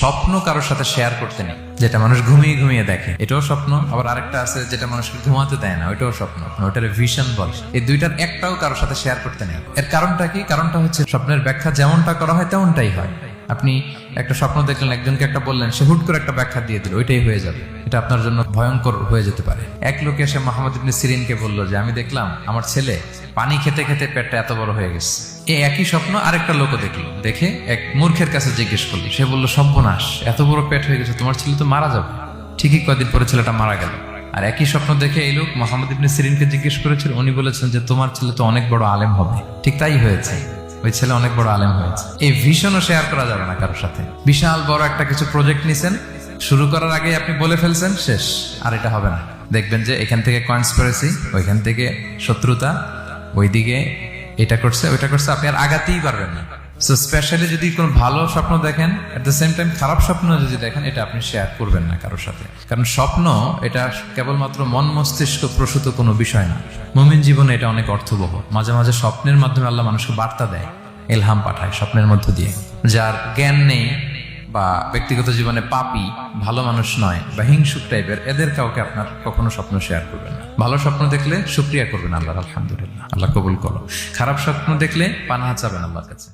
স্বপ্ন কারোর সাথে শেয়ার করতে নেই, যেটা মানুষ ঘুমিয়ে ঘুমিয়ে দেখে এটাও স্বপ্ন, আবার আরেকটা আছে যেটা মানুষকে ঘুমাতে দেয় না, ওইটাও স্বপ্ন, ওটার ভিশন বলে। এই দুইটার একটাও কারোর সাথে শেয়ার করতে নেই। এর কারণটা কি? কারণটা হচ্ছে স্বপ্নের ব্যাখ্যা যেমনটা করা হয় তেমনটাই হয়। আপনি একটা স্বপ্ন দেখলেন, একজনকে একটা বললেন, সে হুট করে একটা ব্যাখ্যা দিয়ে দিল, ওইটাই হয়ে যাবে। এটা আপনার জন্য ভয়ঙ্কর হয়ে যেতে পারে। এক লোক এসে মুহাম্মদ ইবনে সিরিনকে বলল যে আমি দেখলাম আমার ছেলে পানি খেতে খেতে পেটটা এত বড় হয়ে গেছে। এই একই স্বপ্ন আরেকটা লোকও দেখলো, দেখে এক মূর্খের কাছে জিজ্ঞেস করলো। সে বলল, সর্বনাশ, এত বড় পেট হয়ে গেছে, তোমার ছেলে তো মারা যাবে। ঠিকই কয়েকদিন পরে ছেলেটা মারা গেল। আর একই স্বপ্ন দেখে এই লোক মুহাম্মদ ইবনে সিরিনকে জিজ্ঞেস করেছিল, উনি বলেছেন যে তোমার ছেলে তো অনেক বড় আলেম হবে। ঠিক তাই হয়েছে, ওই ছেলে অনেক বড় আলেম হয়েছে। এই ভিশনও শেয়ার করা যাবে না কারোর সাথে। বিশাল বড় একটা কিছু প্রজেক্ট নিছেন, শুরু করার আগে আপনি বলে ফেলছেন, শেষ, আর এটা হবে না। দেখবেন যে এখান থেকে কনস্পিরেসি, ওইখান থেকে শত্রুতা, ওইদিকে এটা করছে ওইটা করছে, আপনি আর আগাতেই পারবেন না। সো স্পেশালি যদি কোনো ভালো স্বপ্ন দেখেন, এট দ্য সেম টাইম খারাপ স্বপ্ন যদি দেখেন, এটা আপনি শেয়ার করবেন না কারোর সাথে। কারণ স্বপ্ন এটা কেবলমাত্র মন মস্তিষ্ক প্রসূত কোনো বিষয় না। মুমিন জীবনে এটা অনেক অর্থবহ। মাঝে মাঝে স্বপ্নের মাধ্যমে আল্লাহ মানুষকে বার্তা দেয়, ইলহাম পাঠায় স্বপ্নের মধ্য দিয়ে। যার জ্ঞান নেই বা ব্যক্তিগত জীবনে পাপী, ভালো মানুষ নয় বা হিংসুক টাইপের, এদের কাউকে আপনার কখনো স্বপ্ন শেয়ার করবেন না। ভালো স্বপ্ন দেখলে শুকরিয়া করবেন আল্লাহর, আলহামদুলিল্লাহ, আল্লাহ কবুল করো। খারাপ স্বপ্ন দেখলে পানাহা চাবেন আল্লাহর কাছে।